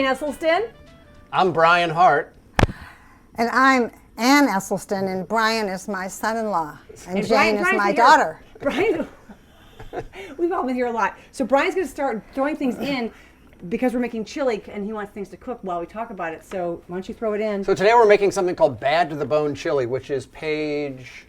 Esselstyn. I'm Brian Hart. And I'm Ann Esselstyn, and Brian is my son-in-law, and Jane is Brian's my here. daughter. Brian, we've all been here a lot. So Brian's going to start throwing things in because we're making chili, and he wants things to cook while we talk about it. So why don't you throw it in? So today we're making something called Bad to the Bone Chili, which is page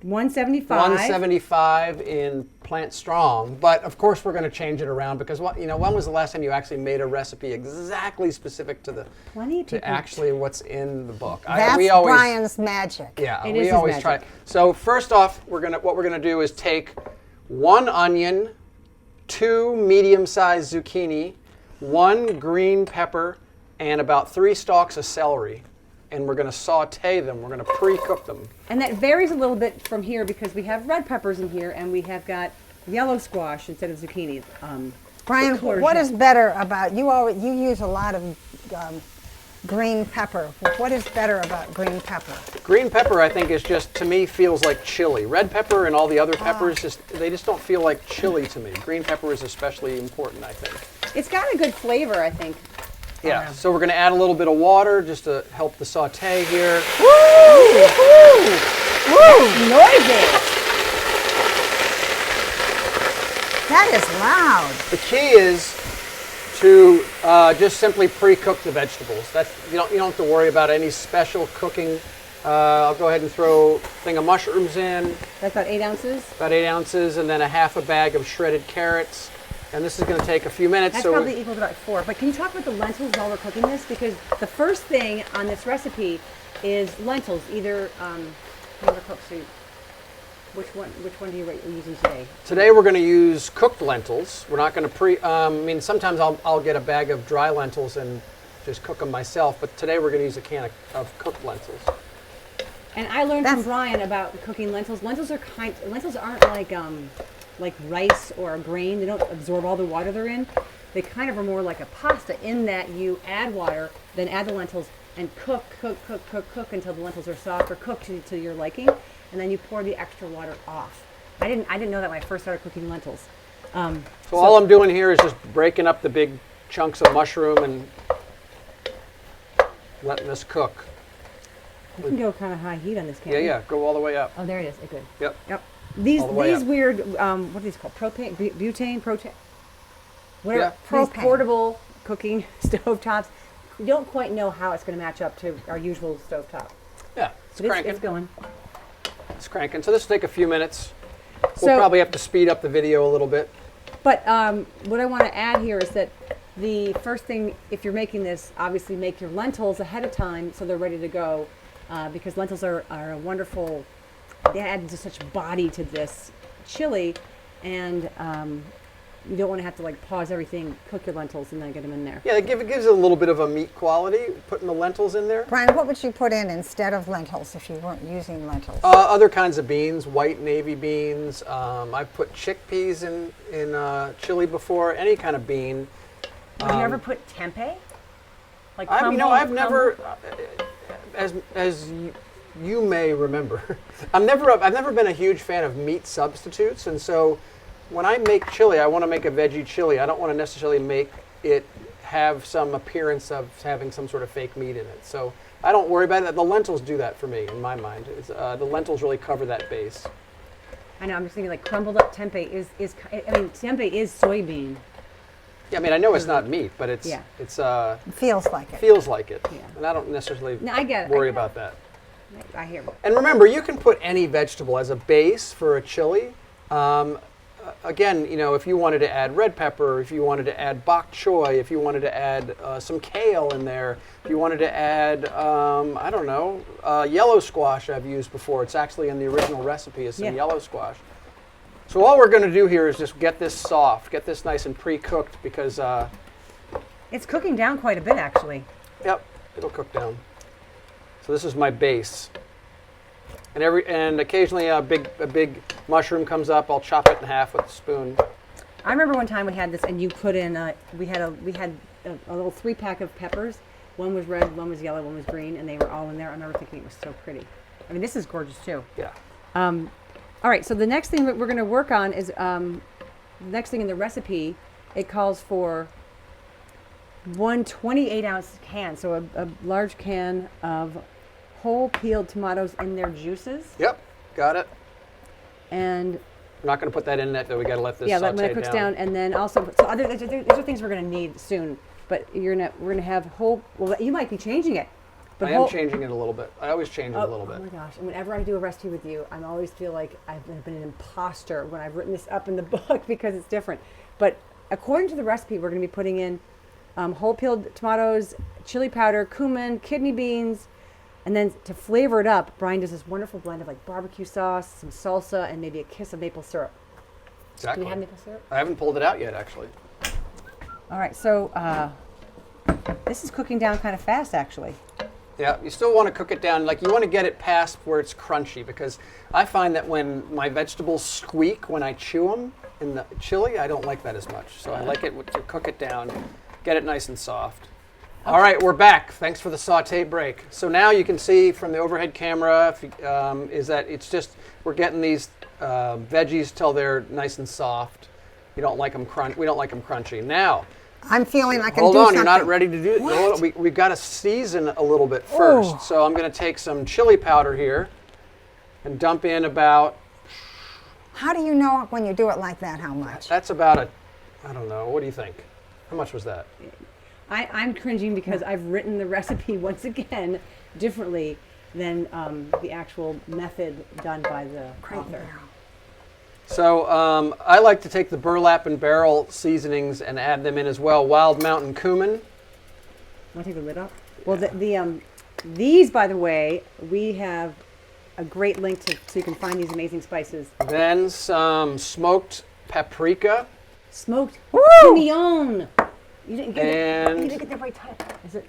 175. 175 in Plant Strong. But of course we're going to change it around because when was the last time you actually made a recipe exactly specific to actually what's in the book? That's Brian's magic. Yeah, it we is always his try. magic. So first off, what we're gonna do is take 1 onion, 2 medium-sized zucchini, 1 green pepper, and about 3 stalks of celery. And we're going to saute them. We're going to pre-cook them. And that varies a little bit from here because we have red peppers in here and we have got yellow squash instead of zucchini. Brian, what is better about you use a lot of green pepper. What is better about green pepper? Green pepper, I think, is just, to me, feels like chili. Red pepper and all the other peppers, they just don't feel like chili to me. Green pepper is especially important, I think. It's got a good flavor, I think. Yeah, so we're going to add a little bit of water just to help the saute here. Woo! Woo! Woo! Noisy! That is loud. The key is to just simply pre-cook the vegetables. You don't have to worry about any special cooking. I'll go ahead and throw a thing of mushrooms in. That's about 8 ounces? About 8 ounces, and then a half a bag of shredded carrots. And this is going to take a few minutes. That's probably equal to about 4. But can you talk about the lentils while we're cooking this? Because the first thing on this recipe is lentils. Either which one do you using today? Today we're going to use cooked lentils. We're not going to sometimes I'll get a bag of dry lentils and just cook them myself. But today we're going to use a can of cooked lentils. And I learned from Brian about cooking lentils. Lentils aren't like rice or a grain. They don't absorb all the water they're in. They kind of are more like a pasta in that you add water, then add the lentils and cook until the lentils are soft, or cook to your liking, and then you pour the extra water off. I didn't know that when I first started cooking lentils. So all I'm doing here is just breaking up the big chunks of mushroom and letting this cook. You can go kind of high heat on this, can't you? Yeah, go all the way up. Oh, there it is. Good. Yep. These weird, what are these called? Butane? Whatever. Yeah. These portable cooking stovetops. We don't quite know how it's going to match up to our usual stovetop. Yeah, it's cranking. It's going. It's cranking. So this will take a few minutes. We'll probably have to speed up the video a little bit. But what I want to add here is that the first thing, if you're making this, obviously make your lentils ahead of time so they're ready to go, because lentils are a wonderful. They add just such body to this chili, and you don't want to have to pause everything, cook your lentils, and then get them in there. Yeah, it gives it a little bit of a meat quality, putting the lentils in there. Brian, what would you put in instead of lentils if you weren't using lentils? Other kinds of beans, white navy beans. I've put chickpeas in chili before, any kind of bean. Have you ever put tempeh? I've never, as you may remember, I've never been a huge fan of meat substitutes, and so when I make chili, I want to make a veggie chili. I don't want to necessarily make it have some appearance of having some sort of fake meat in it. So I don't worry about it. The lentils do that for me, in my mind. The lentils really cover that base. I know. I'm just thinking crumbled up tempeh tempeh is soybean. Yeah, I know it's not meat, but it feels like it. Feels like it. Yeah. And I don't necessarily I worry about that. I hear. And remember, you can put any vegetable as a base for a chili. Again, if you wanted to add red pepper, if you wanted to add bok choy, if you wanted to add some kale in there, if you wanted to add, yellow squash I've used before. It's actually in the original recipe is some yellow squash. So all we're going to do here is just get this soft, get this nice and pre-cooked because... it's cooking down quite a bit, actually. Yep, it'll cook down. So this is my base. And occasionally a big mushroom comes up. I'll chop it in half with a spoon. I remember one time we had this, and you put in we had a little 3-pack of peppers. One was red, one was yellow, one was green, and they were all in there. I remember thinking it was so pretty. This is gorgeous too. Yeah. All right. So the next thing that we're going to work on is the next thing in the recipe. It calls for one 28-ounce can, so a large can of whole peeled tomatoes in their juices. Yep, got it. And I'm not going to put that in that, though. We got to let this yeah, saute when it cooks down, and then also, so these are things we're going to need soon. But we're going to have whole. Well, you might be changing it. But I am changing it a little bit. I always change it a little bit. Oh my gosh! And whenever I do a recipe with you, I always feel like I've been an imposter when I've written this up in the book because it's different. But according to the recipe, we're going to be putting in whole peeled tomatoes, chili powder, cumin, kidney beans, and then to flavor it up, Brian does this wonderful blend of like barbecue sauce, some salsa, and maybe a kiss of maple syrup. Exactly. Do we have maple syrup? I haven't pulled it out yet, actually. All right, so this is cooking down kind of fast, actually. Yeah, you still want to cook it down. Like, you want to get it past where it's crunchy, because I find that when my vegetables squeak when I chew them in the chili, I don't like that as much. So I like it to cook it down, get it nice and soft. Okay. All right, we're back. Thanks for the saute break. So now you can see from the overhead camera is that it's just, we're getting these veggies till they're nice and soft. You don't like them we don't like them crunchy. Now, I'm feeling I can hold do on, something. you're not ready to do it. We've got to season a little bit first. Ooh. So I'm going to take some chili powder here and dump in about... How do you know when you do it like that how much? That's about I don't know, what do you think? How much was that? I'm cringing because I've written the recipe once again differently than the actual method done by the author. So I like to take the burlap and barrel seasonings and add them in as well. Wild Mountain Cumin. Want to take the lid off? Well, these, by the way, we have a great link to so you can find these amazing spices. Then some smoked paprika. Smoked Woo! pimion. You didn't get the right type. Is it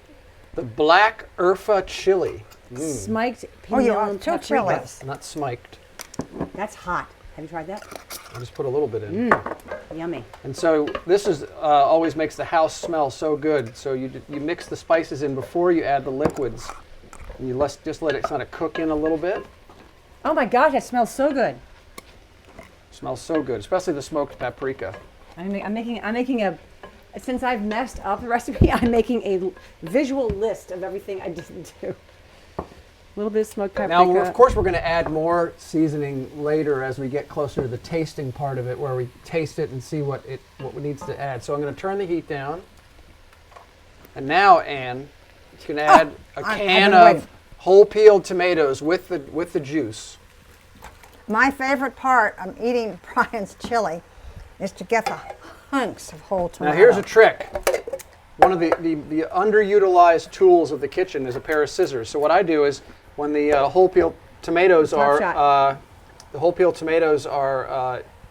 The black Urfa chili. smiked pimion? Oh, you are two paprika. chilies. Not smiked. That's hot. Have you tried that? I just put a little bit in. Yummy. And so this is always makes the house smell so good. So you mix the spices in before you add the liquids. And you just let it kind of cook in a little bit. Oh my gosh, that smells so good. Smells so good, especially the smoked paprika. I'm making a. Since I've messed up the recipe, I'm making a visual list of everything I didn't do. A little bit of smoked paprika. Now, of course, we're going to add more seasoning later as we get closer to the tasting part of it, where we taste it and see what needs to add. So I'm going to turn the heat down. And now, Anne, you can add a can of whole peeled tomatoes with the juice. My favorite part of eating Brian's chili is to get the hunks of whole tomato. Now, here's a trick. One of the underutilized tools of the kitchen is a pair of scissors. So what I do is, when the whole peeled tomatoes are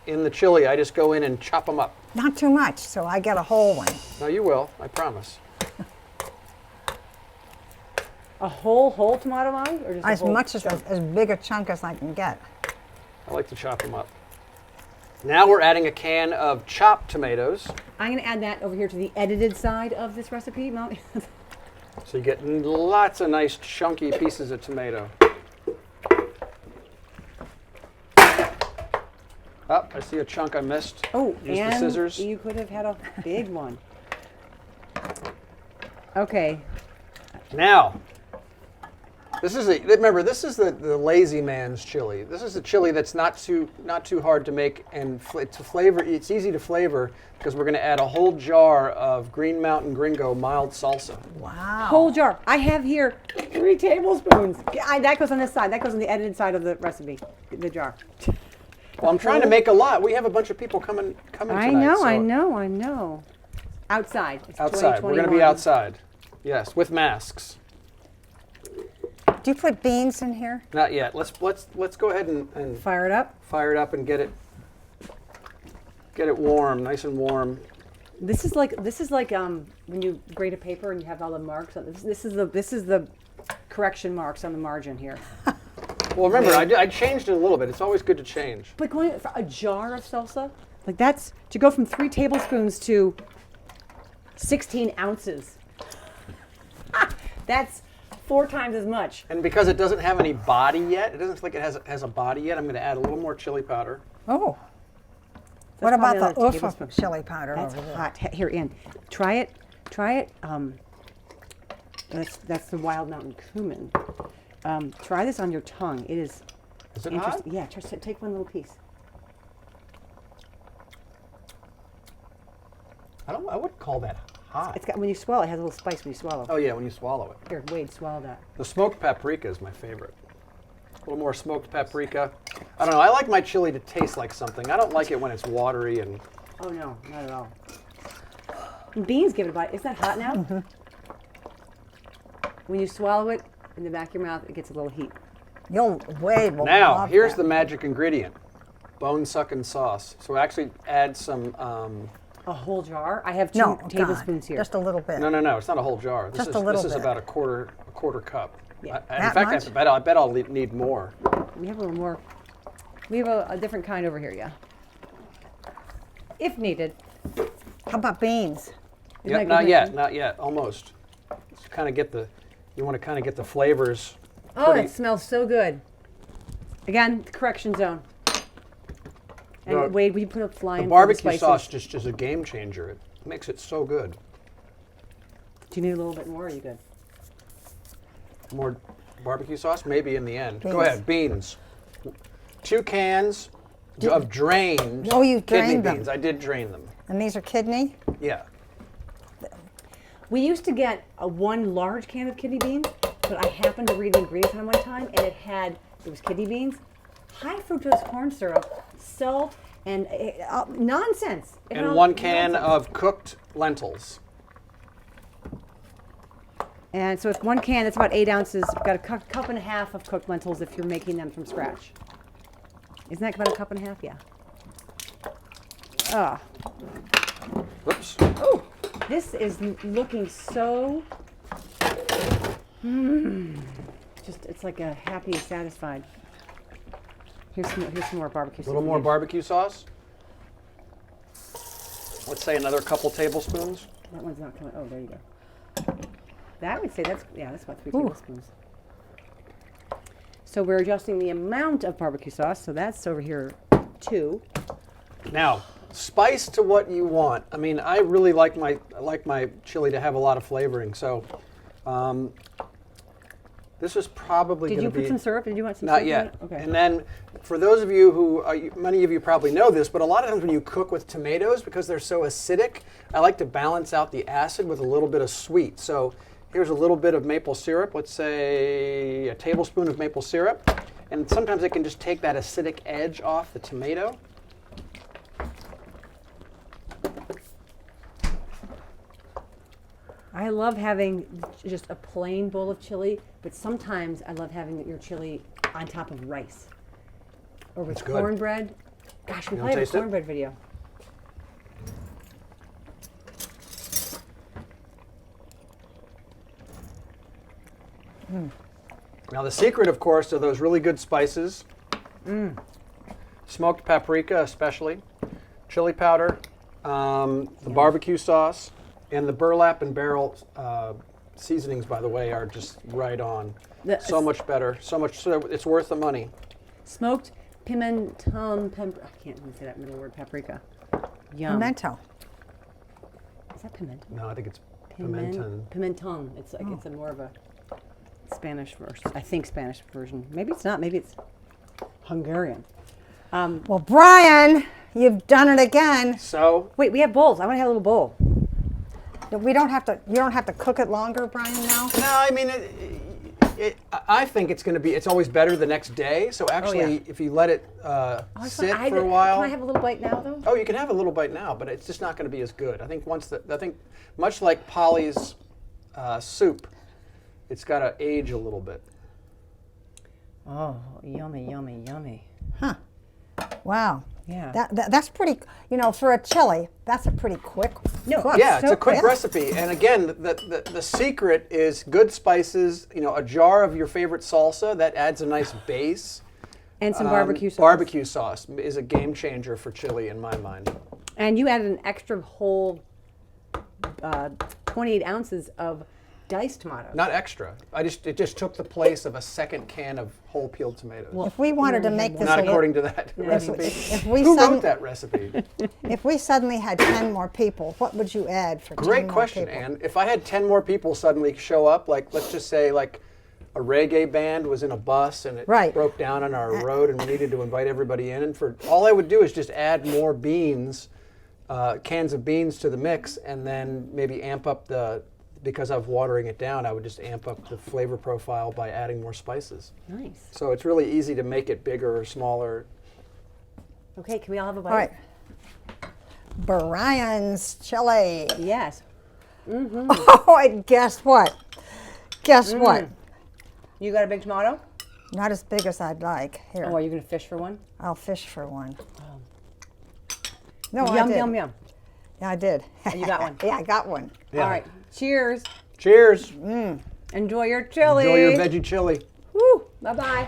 in the chili, I just go in and chop them up. Not too much, so I get a whole one. No, you will. I promise. a whole tomato, Molly, or just As a whole much as big a chunk as I can get. I like to chop them up. Now we're adding a can of chopped tomatoes. I'm going to add that over here to the edited side of this recipe, Molly. So you get lots of nice chunky pieces of tomato. Oh, I see a chunk I missed. Oh, Use and the scissors. you could have had a big one. Okay. Now, remember, this is the lazy man's chili. This is a chili that's not too hard to make, and to flavor. It's easy to flavor because we're going to add a whole jar of Green Mountain Gringo mild salsa. Wow. Whole jar. I have here 3 tablespoons. That goes on this side. That goes on the edited side of the recipe, the jar. Well, I'm trying to make a lot. We have a bunch of people coming tonight. I know. Outside. It's Outside. We're going to be outside. Yes, with masks. Do you put beans in here? Not yet. Let's go ahead and Fire it up. Fire it up and get it warm, nice and warm. This is like when you grate a paper and you have all the marks on this. This is the correction marks on the margin here. Well, remember, I changed it a little bit. It's always good to change. But going for a jar of salsa, like that's to go from 3 tablespoons to 16 ounces. That's 4 times as much. And because it doesn't have any body yet, it doesn't look like it has a body yet, I'm going to add a little more chili powder. Oh. That's What about probably the another Ufa tablespoon. chili powder That's over there? hot. Here, Ann, try it. Try it. That's the wild mountain cumin. Try this on your tongue. It is. Is it interesting. hot? Yeah, just take one little piece. I wouldn't call that hot. It's got when you swallow, it has a little spice when you swallow. Oh yeah, when you swallow it. Here, Wade, swallow that. The smoked paprika is my favorite. A little more smoked paprika. I don't know. I like my chili to taste like something. I don't like it when it's watery and. Oh no, not at all. And beans give it a bite. Isn't that hot now? Mm-hmm. When you swallow it in the back of your mouth, it gets a little heat. Wade will Now, love here's that. the magic ingredient: bone-sucking sauce. So actually, add some. A whole jar? I have 2 No, tablespoons God, here. just a little bit. No, it's not a whole jar. Just a little This is bit. about a quarter cup. Yeah. In That fact, much? I bet I'll need more. We have a little more. We have a different kind over here, yeah. If needed. How about beans? Isn't that Not good? yet. Almost. Just kind of get the. You want to kind of get the flavors. Oh, pretty- it smells so good. Again, correction zone. And No, Wade, will you put a fly The in barbecue for the sauce spices? just is a game changer. It makes it so good. Do you need a little bit more? Or are you good? More barbecue sauce, maybe in the end. Go Beans. ahead, beans. 2 cans of drained Oh, you kidney drained them. beans. I did drain them. And these are kidney? Yeah. We used to get one large can of kidney beans, but I happened to read the ingredients on one time, and it was kidney beans, high fructose corn syrup, salt, and nonsense. It had And all 1 can nonsense. of cooked lentils. And so it's 1 can, that's about 8 ounces. You've got a cup and a half of cooked lentils if you're making them from scratch. Isn't that about a cup and a half? Yeah. Ah. Whoops. Oh, this is looking so. Just it's like a happy, satisfied. Here's some more barbecue sauce. A little more barbecue sauce. Let's say another couple tablespoons. That one's not coming. Oh, there you go. That I would say that's about 3 Ooh. tablespoons. So we're adjusting the amount of barbecue sauce. So that's over here 2. Now, spice to what you want. I mean, I really like my chili to have a lot of flavoring. So, this is probably Did going you to be put some syrup? Did you want some not syrup? in yet. it? Okay. And then, for those of you who, many of you probably know this, but a lot of times when you cook with tomatoes, because they're so acidic, I like to balance out the acid with a little bit of sweet. So, here's a little bit of maple syrup. Let's say a tablespoon of maple syrup, and sometimes it can just take that acidic edge off the tomato. I love having just a plain bowl of chili, but sometimes I love having your chili on top of rice or with That's good. cornbread. Gosh, we You probably wanna have a taste it? cornbread video. Now the secret, of course, are those really good spices. Smoked paprika especially, chili powder, the barbecue sauce, and the burlap and barrel seasonings, by the way, are just right on. So much better, so it's worth the money. Smoked pimenton, I can't even say that middle word, paprika. Yum. Pimento. Is that pimento? No, I think it's pimenton. Pimenton. It's like it's a more of a Spanish version. I think Spanish version. Maybe it's not. Maybe it's Hungarian. Well, Brian, you've done it again. So, Wait, we have bowls. I want to have a little bowl. We don't have to. You don't have to cook it longer, Brian. Now. no, I mean, I think it's always better the next day. So actually, if you let it sit for a while. Can I have a little bite now, though? Oh, you can have a little bite now, but it's just not going to be as good. I think much like Polly's soup, it's got to age a little bit. Oh, yummy, yummy, yummy. Huh. Wow. Yeah. That's pretty. For a chili, that's a pretty quick. No, cook. Yeah, it's so a quick quick. recipe. And again, the secret is good spices, a jar of your favorite salsa that adds a nice base. And some barbecue sauce. Barbecue sauce is a game changer for chili in my mind. And you added an extra whole 28 ounces of diced tomatoes. Not extra. It just took the place of a second can of whole peeled tomatoes. Well, if we wanted to make this not according to that recipe. Who wrote that recipe? If we suddenly had 10 more people, what would you add for 10 more people? Great question, Ann. If I had 10 more people suddenly show up, like let's just say like a reggae band was in a bus and it broke down on our road and we needed to invite everybody in, and for all I would do is just add more beans, cans of beans to the mix, and then maybe amp up because I'm watering it down, I would just amp up the flavor profile by adding more spices. Nice. So it's really easy to make it bigger or smaller. Okay, can we all have a bite? All right. Brian's chili. Yes. Mm-hmm. Oh, and guess what? Guess what? You got a big tomato? Not as big as I'd like. Here. Oh, are you going to fish for one? I'll fish for one. Oh. No, yum, I did. yum, yum. Yeah, I did. You got one? Yeah, I got one. Yeah. All right. Cheers. Cheers. Enjoy your chili. Enjoy your veggie chili. Woo. Bye-bye.